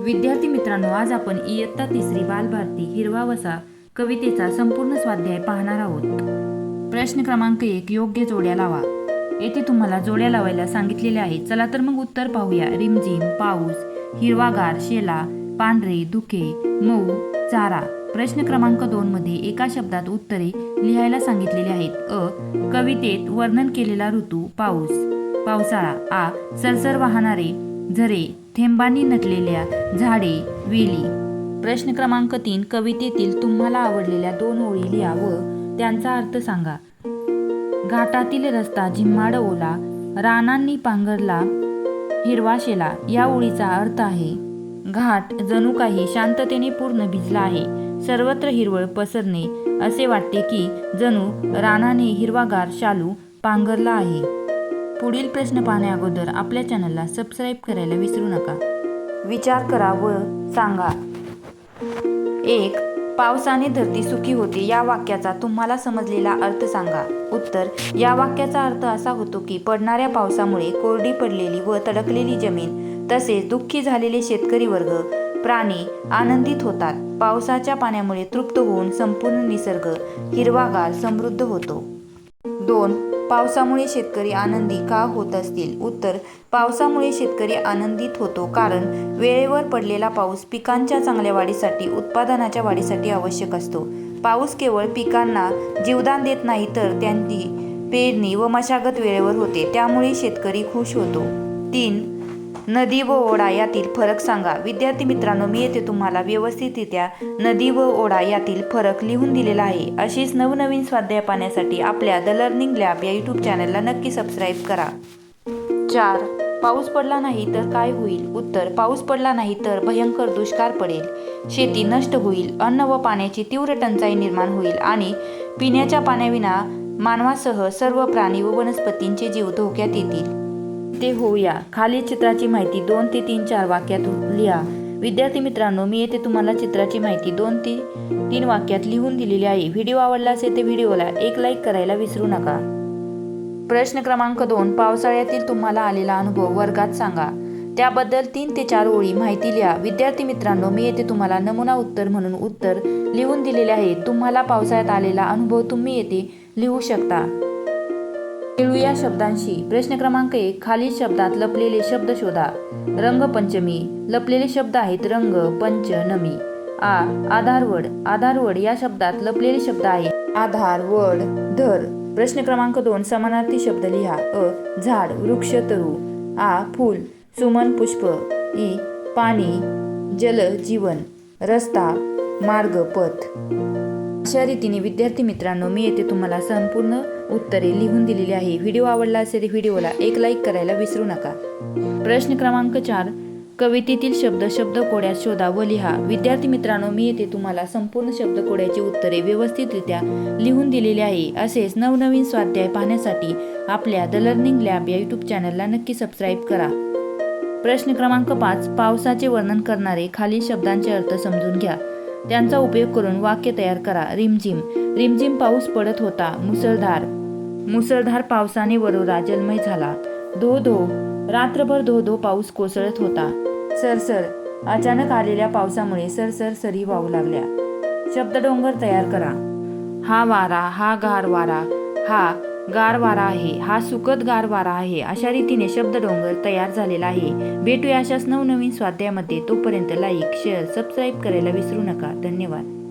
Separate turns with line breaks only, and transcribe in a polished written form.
विद्यार्थी मित्रांनो, आज आपण इयत्ता तिसरी बालभारती हिरवा वसा कवितेचा संपूर्ण स्वाध्याय पाहणार आहोत। प्रश्न क्रमांक 1, योग्य जोड्या लावा। येथे तुम्हाला जोड्या लावायला सांगितलेले आहे। चला तर मग उत्तर पाहूया। रिमझिम, पाऊस, हिरवागार, शेला, पांढरे, धुके, मऊ, चारा। प्रश्न क्रमांक 2 मध्ये एका शब्दात उत्तरे लिहायला सांगितलेली आहेत। अ, कवितेत वर्णन केलेला ऋतू पाऊस, पावसाळा। आ, सरसर वाहणारे झरे, थेंबांनी नटलेल्या झाडे, वेली। प्रश्न क्रमांक 3, कवितेतील तुम्हाला आवडलेल्या 2 ओळी लिहा व त्यांचा अर्थ सांगा। घाटातील रस्ता झिम्माड ओला, रानांनी पांघरला हिरवा शेला। या ओळीचा अर्थ आहे, घाट जणू काही शांततेने पूर्ण भिजला आहे, सर्वत्र हिरवळ पसरणे, असे वाटते की जणू रानाने हिरवागार शालू पांघरला आहे। पुढील प्रश्न पाहण्या अगोदर आपल्या चॅनलला सबस्क्राईब करायला विसरू नका। विचार करा व सांगा। 1. पावसाने धरती सुखी होते या वाक्याचा तुम्हाला समजलेला अर्थ सांगा। उत्तर, या वाक्याचा अर्थ असा होतो की पडणाऱ्या पावसामुळे कोरडी पडलेली व तडकलेली जमीन तसेच दुःखी झालेले शेतकरी वर्ग, प्राणी आनंदित होतात। पावसाच्या पाण्यामुळे तृप्त होऊन संपूर्ण निसर्ग हिरवागार समृद्ध होतो। 2. पावसामुळे शेतकरी आनंदी का होत असतील? उत्तर, पावसामुळे शेतकरी आनंदित होतो कारण वेळेवर पडलेला पाऊस पिकांच्या चांगल्या वाढीसाठी, उत्पादनाच्या वाढीसाठी आवश्यक असतो। पाऊस केवळ पिकांना जीवदान देत नाही तर त्यांची पेरणी व मशागत वेळेवर होते, त्यामुळे शेतकरी खुश होतो। 3. नदी व ओढा यातील फरक सांगा। विद्यार्थी मित्रांनो, मी येथे तुम्हाला व्यवस्थितरित्या नदी व ओढा यातील फरक लिहून दिलेला आहे। अशीच नवनवीन स्वाध्याय पाहण्यासाठी आपल्या द लर्निंग लॅब या यूट्यूब चॅनलला नक्की सबस्क्राईब करा। 4. पाऊस पडला नाही तर काय होईल? उत्तर, पाऊस पडला नाही तर भयंकर दुष्काळ पडेल, शेती नष्ट होईल, अन्न व पाण्याची तीव्र टंचाई निर्माण होईल आणि पिण्याच्या पाण्याविना मानवासह सर्व प्राणी व वनस्पतींचे जीव धोक्यात येतील। ते होऊया। खालील चित्राची माहिती 2 ते 3-4 वाक्यात लिहा। विद्यार्थी मित्रांनो, मी येथे तुम्हाला चित्राची माहिती 2 ते 3 वाक्यात लिहून दिलेली आहे। व्हिडिओ आवडला असेल तर व्हिडिओला एक लाईक करायला विसरू नका। प्रश्न क्रमांक 2, पावसाळ्यातील तुम्हाला आलेला अनुभव वर्गात सांगा। त्याबद्दल 3 ते 4 ओळी माहिती लिहा। विद्यार्थी मित्रांनो, मी येथे तुम्हाला नमुना उत्तर म्हणून उत्तर लिहून दिलेले आहे। तुम्हाला पावसाळ्यात आलेला अनुभव तुम्ही येथे लिहू शकता। खेळूया शब्दांशी। प्रश्न क्रमांक 1, खालील शब्दात लपलेले शब्द शोधा। रंगपंचमी, लपलेले शब्द आहेत रंग, पंच, नमी। आ, आधारवड, आधारवड या शब्दात लपलेले शब्द आहेत आधार, वड, धर। प्रश्न क्रमांक 2, समानार्थी शब्द लिहा। अ, झाड, वृक्ष, तरु। आ, फूल, सुमन, पुष्प। इ, पाणी, जल, जीवन। रस्ता, मार्ग, पथ। अशा रीतीने विद्यार्थी मित्रांनो, मी येथे तुम्हाला संपूर्ण उत्तरे लिहून दिलेली आहे। व्हिडिओ आवडला असेल तर व्हिडिओला एक लाईक करायला विसरू नका। प्रश्न क्रमांक 4, कवितेतील शब्द शब्दकोड्यात शोधा व लिहा। विद्यार्थी मित्रांनो, मी येथे तुम्हाला संपूर्ण शब्दकोड्याची उत्तरे व्यवस्थितरित्या लिहून दिलेली आहे। असेच नवनवीन स्वाध्याय पाहण्यासाठी आपल्या द लर्निंग लॅब या यूट्यूब चॅनलला नक्की सबस्क्राईब करा। प्रश्न क्रमांक 5, पावसाचे वर्णन करणारे खालील शब्दांचे अर्थ समजून घ्या। त्यांचा उपयोग करून वाक्य तयार करा। रिमझिम, रिमझिम पाऊस पडत होता, मुसळधार, मुसळधार पावसाने वरोरा जलमय झाला। धो धो, रात्रभर धो धो पाऊस कोसळत होता। सरसर, अचानक आलेल्या पावसामुळे सरसर सरी वाहू लागल्या। शब्दडोंगर तयार करा। हा वारा, हा गार वारा, हा गार वारा आहे, हा सुखद गार वारा आहे। अशा रीतीने शब्दडोंगर तयार झालेला आहे। भेटूया अशाच नवनवीन स्वाध्यायामध्ये। तोपर्यंत लाईक, शेअर, सबस्क्राईब करायला विसरू नका। धन्यवाद।